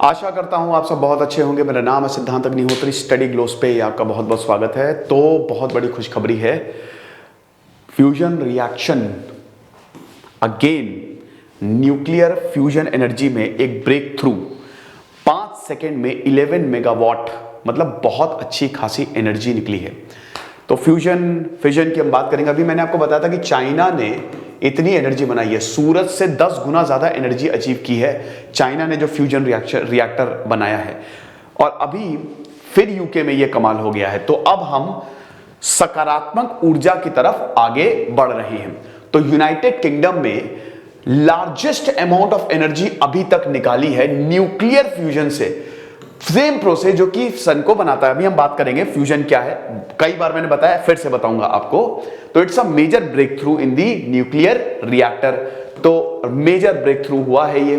आशा करता हूं आप सब बहुत अच्छे होंगे। मेरा नाम है सिद्धांत अग्निहोत्री। स्टडी ग्लोस पे आपका बहुत बहुत स्वागत है। तो बहुत बड़ी खुशखबरी है, fusion reaction again, nuclear fusion energy में एक ब्रेक थ्रू। 5 सेकेंड में 11 मेगावाट, मतलब बहुत अच्छी खासी एनर्जी निकली है। तो फ्यूजन फिजन की हम बात करेंगे। अभी मैंने आपको बताया था कि चाइना ने इतनी एनर्जी बनाई है, सूरज से 10 गुना ज्यादा एनर्जी अचीव की है चाइना ने जो फ्यूजन रिएक्टर बनाया है। और अभी फिर यूके में यह कमाल हो गया है। तो अब हम सकारात्मक ऊर्जा की तरफ आगे बढ़ रहे हैं। तो यूनाइटेड किंगडम में लार्जेस्ट अमाउंट ऑफ एनर्जी अभी तक निकाली है न्यूक्लियर फ्यूजन से। सेम प्रोसेस जो कि सन को बनाता है। अभी हम बात करेंगे फ्यूजन क्या है, कई बार मैंने बताया, फिर से बताऊंगा आपको। तो it's a major breakthrough in the nuclear reactor. तो मेजर ब्रेक थ्रू हुआ है ये।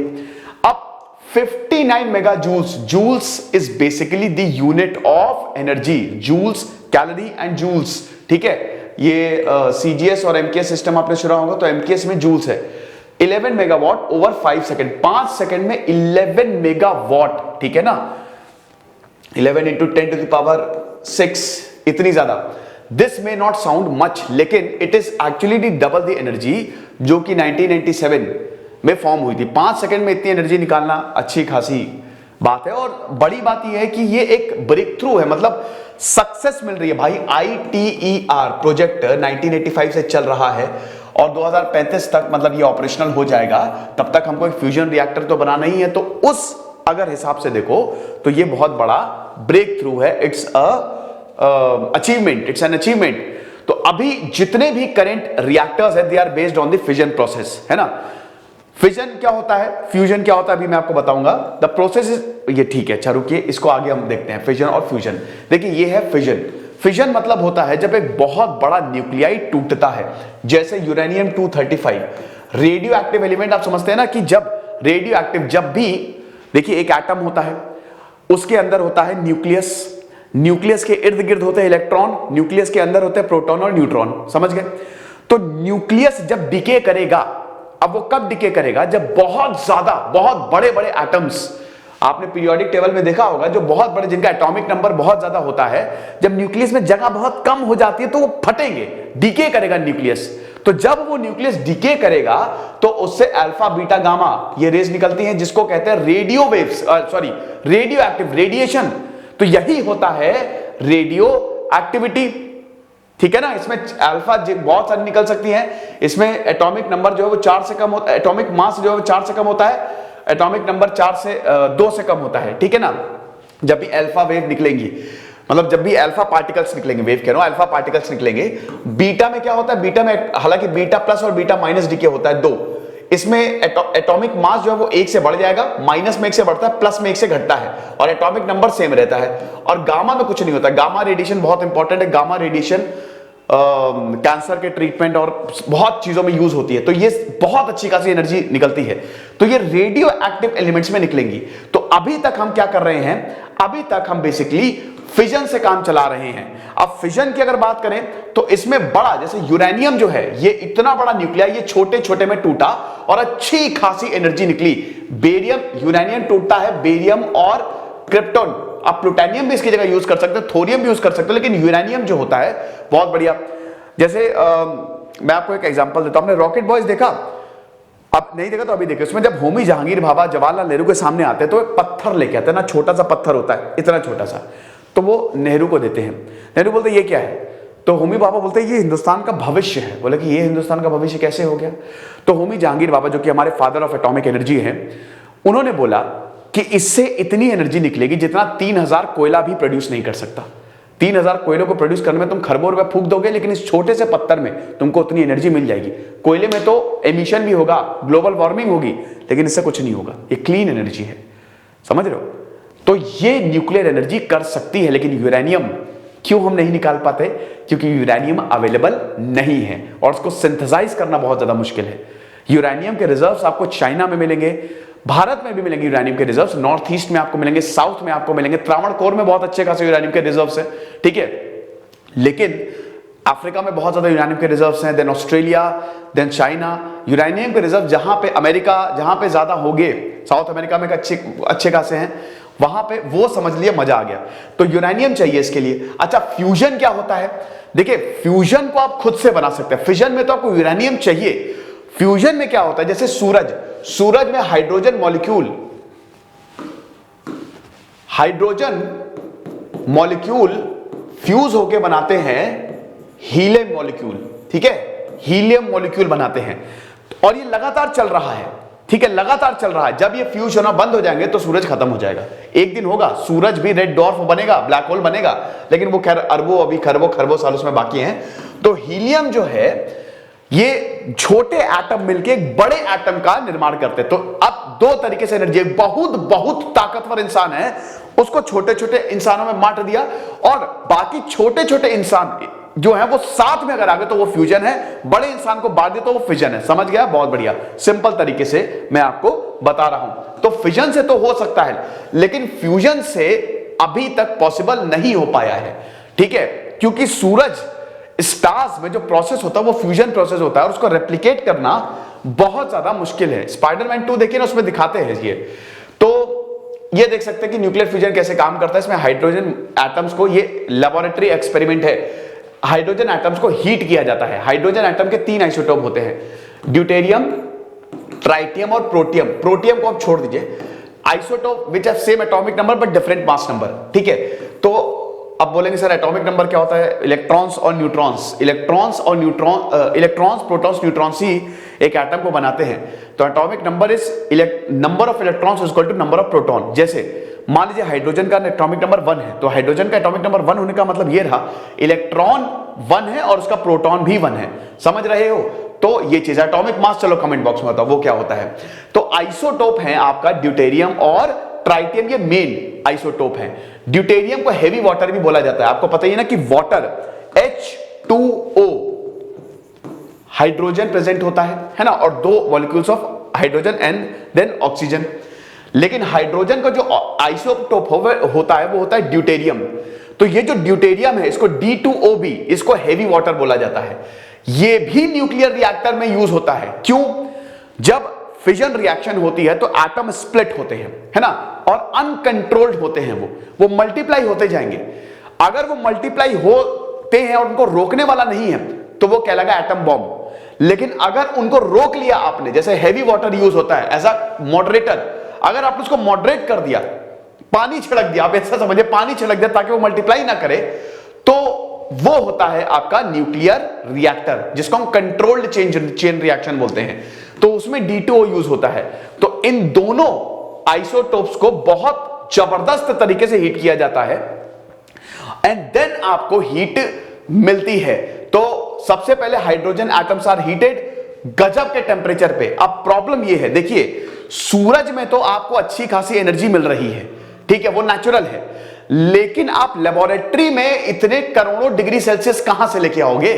अब 59 mega joules, joules is basically the unit of energy, joules, calorie and joules, ठीक है। ये सीजीएस और एमकेएस सिस्टम आपने सुना होगा, तो एमकेएस में जूल्स है। 11 मेगावाट ओवर 5 सेकेंड, 5 सेकेंड में 11 मेगावाट, ठीक है ना। 11 इंटू 10 टू द पावर 6, इतनी ज्यादा। This may not sound much, लेकिन it is actually the double the energy जो कि 1997 में फॉर्म हुई थी। 5 सेकेंड में इतनी एनर्जी निकालना अच्छी खासी बात है। और बड़ी बात यह है कि ये एक ब्रेक थ्रू है, मतलब सक्सेस मिल रही है भाई। ITER प्रोजेक्ट 1985 से चल रहा है और 2035 तक मतलब ये ऑपरेशनल हो जाएगा। तब तक हमको एक फ्यूजन रिएक्टर तो बनाना ही है। तो उस अगर हिसाब से देखो तो ये बहुत बड़ा ब्रेक थ्रू है। It's achievement, it's an achievement. तो अभी जितने भी करंट रिएक्टर्स है, they are based on the fission process, है ना। फिजन क्या होता है, फ्यूजन क्या होता है, अभी मैं आपको बताऊंगा। द प्रोसेस इज, ये ठीक है, अच्छा रुकिए, इसको आगे हम देखते हैं। फिजन और फ्यूजन, देखिए ये है फिजन। फिजन मतलब होता है जब एक बहुत बड़ा न्यूक्लियाई टूटता है, जैसे यूरेनियम 235 रेडियो एक्टिव एलिमेंट। आप समझते हैं ना कि जब रेडियो एक्टिव, जब भी देखिए एक एटम होता है, उसके अंदर होता है न्यूक्लियस, न्यूक्लियस के इर्द गिर्द होते हैं इलेक्ट्रॉन, न्यूक्लियस के अंदर होते हैं प्रोटॉन और न्यूट्रॉन, समझ गए। तो न्यूक्लियस जब डिके करेगा, अब वो कब डिके करेगा, जब बहुत ज्यादा, बहुत बड़े बड़े एटम्स, आपने पीरियोडिक टेबल में देखा होगा, जो बहुत बड़े, जिनका एटॉमिक नंबर बहुत ज्यादा होता है, जब न्यूक्लियस में जगह बहुत कम हो जाती है तो वो फटेंगे, डिके करेगा न्यूक्लियस। तो जब वो न्यूक्लियस डिके करेगा तो उससे अल्फा बीटा गामा ये रेज निकलती हैं, जिसको कहते हैं radio waves, sorry radio active radiation. तो यही होता है रेडियो एक्टिविटी, ठीक है ना। इसमें अल्फा बहुत सारी निकल सकती हैं। इसमें एटॉमिक नंबर जो है वो 4 से कम होता है, एटॉमिक मास जो है वो 4 से कम होता है, एटॉमिक नंबर 2 से कम होता है, ठीक है ना। जब भी अल्फा वेव निकलेंगी, मतलब जब भी अल्फा पार्टिकल्स निकलेंगे, वेव कह रहा हूं, अल्फा पार्टिकल्स निकलेंगे। बीटा में क्या होता है, बीटा में हालांकि बीटा प्लस और बीटा माइनस डिके होता है 2। इसमें एटॉमिक मास जो है वो 1 से बढ़ जाएगा, माइनस में 1 से बढ़ता है, प्लस में 1 से घटता है, और एटॉमिक नंबर सेम रहता है। और गामा में कुछ नहीं होता। गामा रेडिएशन बहुत इंपॉर्टेंट है। गामा रेडिएशन कैंसर के ट्रीटमेंट और बहुत चीजों में यूज होती है। तो ये बहुत अच्छी खासी एनर्जी निकलती है। तो ये रेडियो एक्टिव एलिमेंट्स में निकलेंगी। तो अभी तक हम क्या कर रहे हैं, अभी तक हम बेसिकली फिजन से काम चला रहे हैं। अब फिजन की अगर बात करें तो इसमें बड़ा, जैसे यूरेनियम जो है, ये इतना बड़ा न्यूक्लियाई, ये छोटे छोटे में टूटा और अच्छी खासी एनर्जी निकली। बेरियम, यूरेनियम टूटता है, बेरियम और क्रिप्टोन, आप प्लूटोनियम भी इसकी जगह यूज कर सकते हैं, थोरियम भी यूज कर सकते हैं, लेकिन यूरेनियम जो होता है बहुत बढ़िया। जैसे मैं आपको एक एग्जांपल देता हूं। आपने रॉकेट बॉयज देखा? अब नहीं देखा तो अभी देखो। इसमें जब होमी जहांगीर भाभा जवाहरलाल नेहरू के सामने आते हैं तो एक पत्थर लेके आते हैं ना, छोटा सा पत्थर होता है, इतना छोटा सा, तो वो नेहरू को देते हैं। नेहरू बोलते ये क्या है, तो होमी भाभा बोलते हैं ये हिंदुस्तान का भविष्य है। बोले कि ये हिंदुस्तान का भविष्य कैसे हो गया? तो होमी जहांगीर भाभा, जो कि हमारे फादर ऑफ एटॉमिक एनर्जी हैं, उन्होंने बोला कि इससे इतनी एनर्जी निकलेगी जितना 3000 कोयला भी प्रोड्यूस नहीं कर सकता। 3000 कोयलों को प्रोड्यूस करने में तुम खरबों रुपए फूंक दोगे, लेकिन इस छोटे से पत्थर में तुमको उतनी एनर्जी मिल जाएगी। कोयले में तो एमिशन भी होगा, ग्लोबल वार्मिंग होगी, लेकिन इससे कुछ नहीं होगा। ये क्लीन एनर्जी है, समझ रहे हो। तो ये न्यूक्लियर एनर्जी कर सकती है। लेकिन यूरेनियम क्यों हम नहीं निकाल पाते? क्योंकि यूरेनियम अवेलेबल नहीं है और उसको सिंथेसाइज करना बहुत ज्यादा मुश्किल है। यूरेनियम के रिजर्व्स आपको चाइना में मिलेंगे, भारत में भी मिलेंगे यूरेनियम के रिजर्व्स, नॉर्थ ईस्ट में आपको मिलेंगे, साउथ में आपको मिलेंगे, त्रावणकोर में बहुत अच्छे खासे यूरेनियम के रिजर्व्स है, ठीक है। लेकिन अफ्रीका में बहुत ज्यादा यूरेनियम के रिजर्व्स हैं, then Australia, then China. Uranium के रिजर्व जहां पे अमेरिका, जहां पे ज्यादा होंगे, साउथ अमेरिका में अच्छे खासे हैं, वहां पे वो समझ लिया मजा आ गया। तो यूरेनियम चाहिए इसके लिए। अच्छा, फ्यूजन क्या होता है? देखिए, फ्यूजन को आप खुद से बना सकते हैं। फिजन में तो आपको यूरेनियम चाहिए। फ्यूजन में क्या होता है, जैसे सूरज में हाइड्रोजन मॉलिक्यूल फ्यूज होके बनाते हैं हीलियम मॉलिक्यूल। ठीक है, हीलियम मॉलिक्यूल बनाते हैं, और ये लगातार चल रहा है। ठीक है, लगातार चल रहा है। जब ये फ्यूज होना बंद हो जाएंगे तो सूरज खत्म हो जाएगा। एक दिन होगा सूरज भी रेड डॉर्फ बनेगा, ब्लैक होल बनेगा, लेकिन वो खैर खरबों साल उसमें बाकी हैं। तो हीलियम जो है, ये छोटे एटम मिलके एक बड़े एटम का निर्माण करते हैं। तो अब दो तरीके से एनर्जी, बहुत ताकतवर इंसान है, उसको छोटे छोटे इंसानों में बांट दिया, और बाकी छोटे छोटे इंसान जो है वो साथ में अगर आ गए तो वो फ्यूजन है। बड़े इंसान को बांट दिया तो वो फिजन है। समझ गया? बहुत बढ़िया, सिंपल तरीके से मैं आपको बता रहा हूं। तो फिजन से तो हो सकता है, लेकिन फ्यूजन से अभी तक पॉसिबल नहीं हो पाया है। ठीक है, क्योंकि सूरज स्टार्स में जो प्रोसेस होता है वो फ्यूजन प्रोसेस होता है, और उसको रेप्लिकेट करना बहुत ज्यादा मुश्किल है। स्पाइडरमैन 2 देखिए ना, उसमें दिखाते हैं ये। तो ये देख सकते हैं कि न्यूक्लियर फ्यूजन कैसे काम करता है। इसमें हाइड्रोजन एटम्स को, ये लेबोरेटरी एक्सपेरिमेंट है, हाइड्रोजन एटम्स को हीट किया जाता है। हाइड्रोजन एटम के 3 आइसोटोप होते हैं, ड्यूटेरियम, ट्राइटियम और प्रोटियम। प्रोटियम को आप छोड़ दीजिए। Isotope which have same atomic number but different mass number. ठीक है, तो अब बोलेंगे सर एटॉमिक नंबर क्या होता है? इलेक्ट्रॉन्स और न्यूट्रॉन्स। इलेक्ट्रॉन्स, प्रोटॉन्स, न्यूट्रॉन्स ही एक एटम को बनाते हैं। तो atomic number is number of electrons is equal to number of proton. जैसे मान लीजिए हाइड्रोजन का एटॉमिक नंबर 1 है, तो हाइड्रोजन का एटॉमिक नंबर 1 होने का मतलब ये रहा, इलेक्ट्रॉन 1 है और उसका प्रोटॉन भी 1 है। समझ रहे हो? तो ये चीज एटॉमिक मास, चलो कमेंट बॉक्स में बताओ वो क्या होता है। तो आइसोटोप है आपका ड्यूटेरियम और ट्राइटियम, ये मेन आइसोटोप है। ड्यूटेरियम को हेवी वाटर भी बोला जाता है। आपको पता ही है ना कि वाटर H2O हाइड्रोजन प्रेजेंट होता है ना, और 2 molecules of hydrogen and then oxygen. लेकिन हाइड्रोजन का जो आइसोटोप होता है वो होता है ड्यूटेरियम। तो ये जो ड्यूटेरियम है, इसको D2O भी, इसको हेवी वाटर बोला जाता है। ये भी न्यूक्लियर रिएक्टर में यूज होता है। क्यों? जब फिजन रिएक्शन होती है तो एटम स्प्लिट होते हैं, है ना, और अनकंट्रोल्ड होते हैं, वो मल्टीप्लाई होते जाएंगे। अगर वो मल्टीप्लाई होते हैं और उनको रोकने वाला नहीं है तो वो कहलाएगा एटम बॉम्ब। लेकिन अगर उनको रोक लिया आपने, जैसे हेवी वाटर यूज होता है एज अ मॉडरेटर, अगर आपने उसको मॉडरेट कर दिया, पानी छिड़क दिया, आप ऐसा समझिए पानी छिड़क दिया ताकि वो मल्टीप्लाई ना करे, तो वो होता है आपका न्यूक्लियर रिएक्टर, जिसको हम कंट्रोल्ड चेन रिएक्शन बोलते हैं। तो उसमें D2O यूज होता है। तो इन दोनों आइसोटोप्स को बहुत जबरदस्त तरीके से हीट किया जाता है, एंड देन आपको हीट मिलती है। तो सबसे पहले हाइड्रोजन एटम्स आर हीटेड गजब के टेम्परेचर पे। अब प्रॉब्लम ये है, देखिए सूरज में तो आपको अच्छी खासी एनर्जी मिल रही है, ठीक है, वो नेचुरल है, लेकिन आप लेबोरेटरी में इतने करोड़ों डिग्री सेल्सियस कहां से लेके आओगे?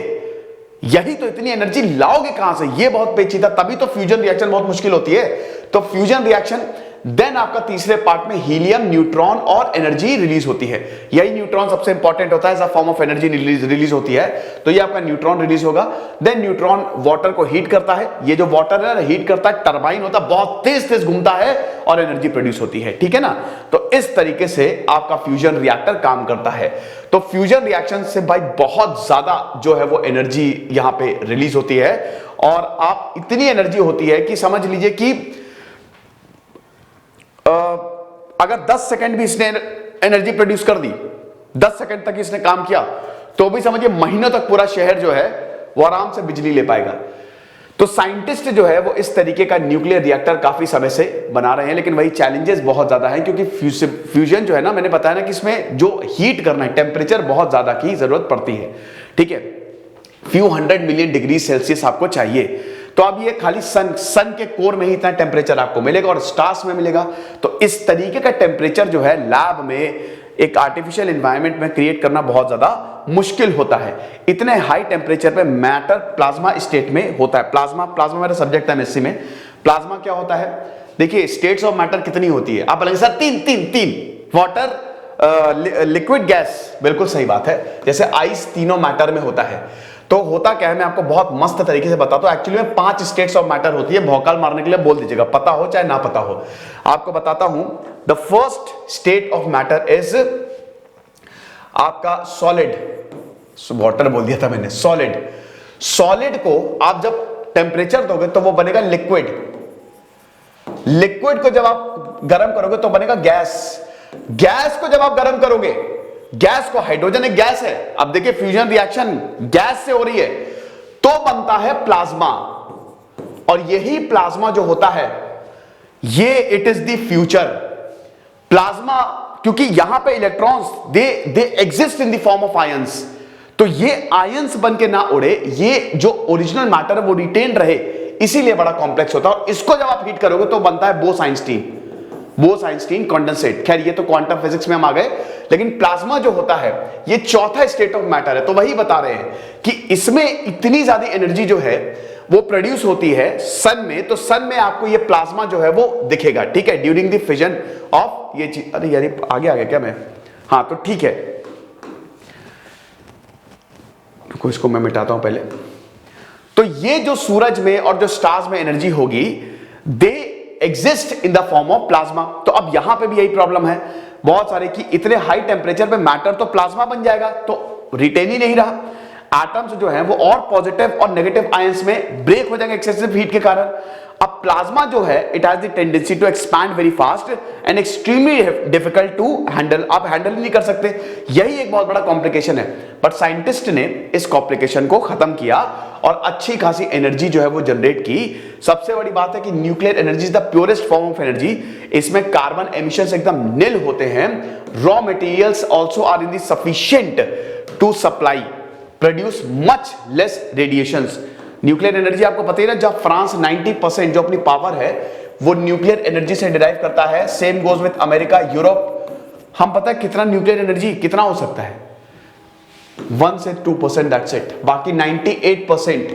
यही तो, इतनी एनर्जी लाओगे कहां से? ये बहुत पेचीदा, तभी तो फ्यूजन रिएक्शन बहुत मुश्किल होती है। तो फ्यूजन रिएक्शन, देन आपका तीसरे पार्ट में हीलियम, न्यूट्रॉन और एनर्जी रिलीज होती है। यही न्यूट्रॉन सबसे इंपॉर्टेंट होता है, as a form of energy release होती है। तो ये आपका न्यूट्रॉन रिलीज होगा। देन न्यूट्रॉन वाटर को हीट करता है। ये जो वाटर है हीट करता है, टरबाइन होता है, बहुत तेज तेज घूमता है और एनर्जी प्रोड्यूस होती है। ठीक है ना? तो इस तरीके से आपका फ्यूजन रिएक्टर काम करता है। तो फ्यूजन रिएक्शन से भाई बहुत ज्यादा जो है वो एनर्जी यहां पे रिलीज होती है, और आप इतनी एनर्जी होती है कि समझ लीजिए कि अगर 10 सेकंड भी इसने एनर्जी प्रोड्यूस कर दी, 10 सेकंड तक इसने काम किया, तो भी समझिए महीनों तक पूरा शहर जो है वो आराम से बिजली ले पाएगा। तो साइंटिस्ट जो है वो इस तरीके का न्यूक्लियर रिएक्टर काफी समय से बना रहे हैं, लेकिन वही चैलेंजेस बहुत ज्यादा हैं, क्योंकि फ्यूजन जो है ना, मैंने बताया ना कि इसमें जो हीट करना है, टेम्परेचर बहुत ज्यादा की जरूरत पड़ती है। ठीक है, फ्यू 100 मिलियन डिग्री सेल्सियस आपको चाहिए। तो अब ये खाली सन के कोर में ही इतना टेम्परेचर आपको मिलेगा और स्टार्स में मिलेगा। तो इस तरीके का टेम्परेचर जो है लैब में एक आर्टिफिशियल एनवायरनमेंट में क्रिएट करना बहुत ज्यादा मुश्किल होता है। इतने हाई टेम्परेचर पे मैटर प्लाज्मा स्टेट में होता है। प्लाज्मा मेरा सब्जेक्ट है एमएससी में। प्लाज्मा क्या होता है? देखिए स्टेट्स ऑफ मैटर कितनी होती है? आप बोलेंगे सर तीन वाटर, लिक्विड गैस, बिल्कुल सही बात है। जैसे आइस तीनों मैटर में होता है, तो होता क्या है मैं आपको बहुत मस्त तरीके से बताता हूं। एक्चुअली में 5 स्टेट्स ऑफ मैटर होती है, भौकाल मारने के लिए बोल दीजिएगा, पता हो चाहे ना पता हो। आपको बताता हूं, the first state of matter is आपका सॉलिड, वाटर बोल दिया था मैंने, सॉलिड। सॉलिड को आप जब टेम्परेचर दोगे तो वो बनेगा लिक्विड। लिक्विड को जब आप गर्म करोगे तो बनेगा गैस। गैस को जब आप गर्म करोगे, गैस को, हाइड्रोजन एक गैस है, अब देखिए फ्यूजन रिएक्शन गैस से हो रही है, तो बनता है प्लाज्मा। और यही प्लाज्मा जो होता है, ये it is the future. Plasma, क्योंकि यहां पे electrons they exist in the form of ions, तो ये आयंस बन के ना उड़े, ये जो ओरिजिनल मैटर है वो रिटेन रहे, इसीलिए बड़ा कॉम्प्लेक्स होता है। और इसको जब आप हीट करोगे तो बनता है बोस-आइंस्टीन कंडेंसेट। खैर ये तो क्वांटम फिजिक्स में हम आ गए, लेकिन प्लाज्मा जो होता है ये चौथा स्टेट ऑफ मैटर है। तो वही बता रहे हैं कि इसमें इतनी ज्यादा एनर्जी जो है वो प्रोड्यूस होती है सन में, तो सन में आपको ये प्लाज्मा जो है वो दिखेगा, ठीक है, ड्यूरिंग द फिजन ऑफ ये चीज। अरे यार आगे आ गया क्या मैं, हाँ तो ठीक है, रुको इसको मैं मिटाता हूं पहले। तो ये जो सूरज में और जो स्टार्स में एनर्जी होगी, they exist in the form of plasma. तो अब यहां पे भी यही प्रॉब्लम है बहुत सारे कि इतने हाई टेम्परेचर पे मैटर तो प्लाज्मा बन जाएगा, तो रिटेन ही नहीं रहा। एटम्स जो है वो और पॉजिटिव और नेगेटिव आयंस में ब्रेक हो जाएंगे एक्सेसिव हीट के कारण। अब प्लाज्मा जो है it has the tendency to expand very fast and extremely difficult to handle. आप हैंडल नहीं कर सकते, यही एक बहुत बड़ा कॉम्प्लिकेशन है। बट साइंटिस्ट ने इस कॉम्प्लिकेशन को खत्म किया और अच्छी खासी एनर्जी जो है वो जनरेट की। सबसे बड़ी बात है कि nuclear energy is the purest form of energy. इसमें कार्बन एमिशंस एकदम निल होते हैं। Raw materials also are in the sufficient to supply produce much less radiations. Nuclear energy आपको पता ही ना, जब फ्रांस 90% जो अपनी पावर है वो न्यूक्लियर एनर्जी से डिराइव करता है। Same goes with America, Europe. हम पता है कितना न्यूक्लियर एनर्जी कितना हो सकता है, 1 से 2%, दैट्स इट। बाकी 98%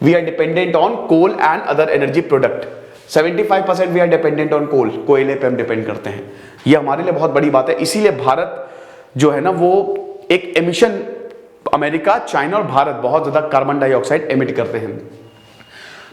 we are dependent on coal and other energy product. 75% we are dependent on coal, कोयले पे हम डिपेंड करते हैं। ये हमारे लिए बहुत बड़ी बात है। इसीलिए भारत जो है ना वो एक एमिशन, अमेरिका, चाइना और भारत बहुत ज्यादा कार्बन डाइऑक्साइड एमिट करते हैं।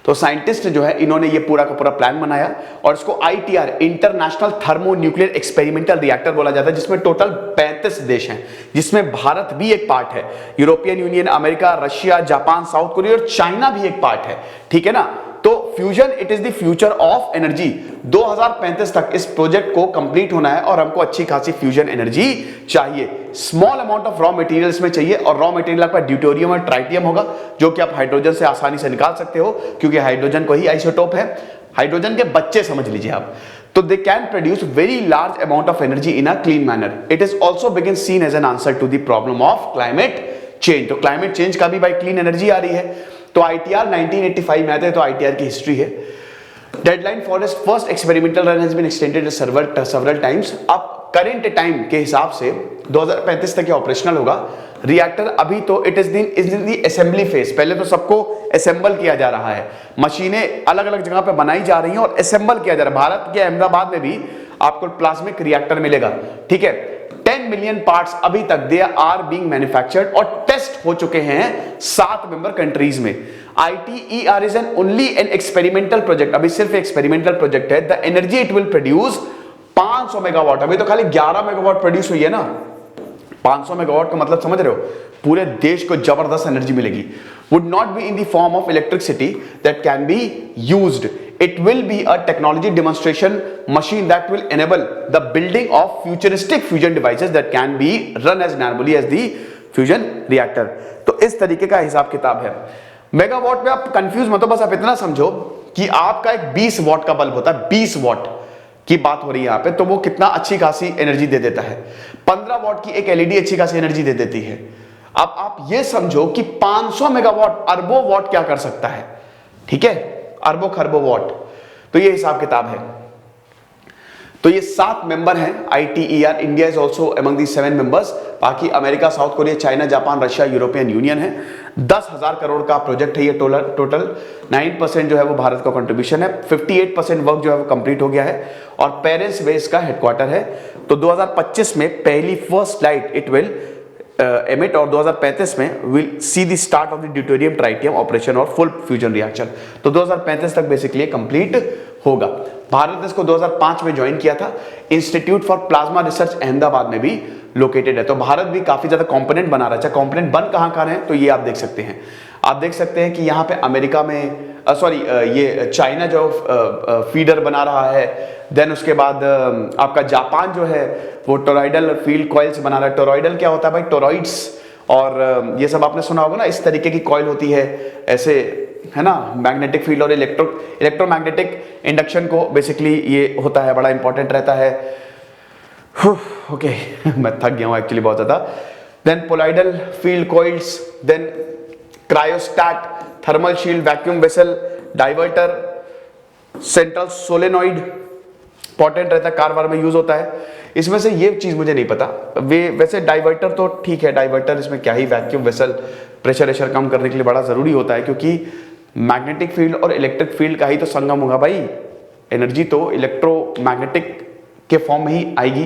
तो साइंटिस्ट जो है इन्होंने ये पूरा का पूरा प्लान बनाया और इसको ITR, international thermo nuclear experimental reactor बोला जाता है, जिसमें टोटल 35 देश हैं, जिसमें भारत भी एक पार्ट है। European union, America, Russia, Japan, south Korea और चाइना भी एक पार्ट है, ठीक है ना। तो fusion it is the future of energy. 2035 तक इस प्रोजेक्ट को कंप्लीट होना है और हमको अच्छी खासी फ्यूजन एनर्जी चाहिए। Small amount of raw materials में चाहिए और रॉ मटेरियल आपका ड्यूटेरियम और ट्राइटियम होगा, जो कि आप हाइड्रोजन से आसानी से निकाल सकते हो, क्योंकि हाइड्रोजन को ही आइसोटोप है, हाइड्रोजन के बच्चे समझ लीजिए आप। तो they can produce very large amount of energy in a clean manner. It is also बिगिन seen as an answer to the problem of climate change. तो क्लाइमेट चेंज का भी भाई क्लीन एनर्जी आ रही है। तो ITR 1985 में आते हैं, तो ITR की हिस्ट्री है। Deadline for this first experimental run has been extended several times. अब करंट टाइम के हिसाब से 2035 तक ये ऑपरेशनल होगा रिएक्टर। अभी तो it is in the assembly phase. पहले तो सबको असेंबल किया जा रहा है, मशीनें अलग अलग जगह पे बनाई जा रही हैं और असेंबल किया जा रहा है। भारत के अहमदाबाद में भी आपको प्लाज्मिक रिएक्टर मिलेगा, ठीक है। 10 मिलियन पार्ट्स अभी तक दे आर बीइंग मैन्युफैक्चर्ड और टेस्ट हो चुके हैं 7 मेंबर कंट्रीज में। ITER is only an experimental project, अभी सिर्फ एक्सपेरिमेंटल प्रोजेक्ट है। The energy it will produce 500 megawatt. अभी तो खाली 11 मेगावाट प्रोड्यूस हुई है ना। 500 मेगावाट का मतलब समझ रहे हो, पूरे देश को जबरदस्त एनर्जी मिलेगी। Would not be in the form of electricity that can be used. It will be a technology demonstration machine that will enable the building of futuristic fusion devices that can be run as normally as the fusion reactor। तो इस तरीके का हिसाब किताब है। Megawatt में आप confuse मत हो, बस आप इतना समझो कि आपका एक 20 वॉट का बल्ब होता है, 20 वॉट की बात हो रही है यहाँ पे, तो वो कितना अच्छी खासी एनर्जी दे देता है। 15 वॉट की एक LED अच्छी खासी एनर्जी दे देती है। अब आप ये समझो कि 500 मेगावाट, अरबों वॉट क्या कर सकता है, ठीक है, अरबों खरबों वॉट। तो ये हिसाब किताब है। तो ये 7 मेंबर हैं ITER। India is also among the 7 members. बाकी America, South Korea, China, Japan, Russia, European Union है। 10,000 करोड़ का प्रोजेक्ट है ये टोटल 9% जो है वो भारत का कंट्रीब्यूशन है, 58% वर्क जो है वो कंप्लीट हो गया है और पेरिस में इसका हेडक्वार्टर है। तो 2025 में पहली first light it will emit और 2035 में will see the start of the deuterium tritium operation और फुल फ्यूजन रिएक्शन। तो 2035 तक बेसिकली कंप्लीट होगा। भारत ने इसको 2005 में ज्वाइन किया था। Institute for plasma research Ahmedabad में भी लोकेटेड है। तो भारत भी काफी ज्यादा कंपोनेंट बना रहा है। कंपोनेंट बन कहां कहां है तो ये आप देख सकते हैं। आप देख सकते हैं कि यहाँ पे अमेरिका में ये चाइना जो फीडर बना रहा है। देन उसके बाद आपका जापान जो है वो टोरॉइडल फील्ड कॉइल्स बना रहा है। टोरॉइडल क्या होता है भाई? टोरॉइड्स और ये सब आपने सुना होगा ना, इस तरीके की कॉइल होती है ऐसे, है ना। मैग्नेटिक फील्ड और इलेक्ट्रोमैग्नेटिक इंडक्शन को बेसिकली ये होता है, बड़ा इंपॉर्टेंट रहता है। ओके मैं थक गया हूँ एक्चुअली बहुत ज्यादा। Then poloidal field coils, then cryostat, thermal shield, vacuum vessel, divertor, central solenoid important रहता है, कार वार में यूज होता है। इसमें से ये चीज मुझे नहीं पता। वैसे डाइवर्टर तो ठीक है, डाइवर्टर इसमें क्या ही, वैक्यूम वेसल प्रेशर कम करने के लिए बड़ा जरूरी होता है, क्योंकि मैग्नेटिक फील्ड और इलेक्ट्रिक फील्ड का ही तो संगम होगा भाई। एनर्जी तो इलेक्ट्रोमैग्नेटिक के फॉर्म में ही आएगी।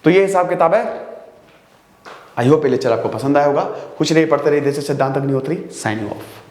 तो ये हिसाब किताब है। आई होप ये लेक्चर आपको पसंद आया होगा। कुछ नहीं, पढ़ते रहिए। दिस इज सिद्धांत अग्निहोत्री साइनिंग ऑफ।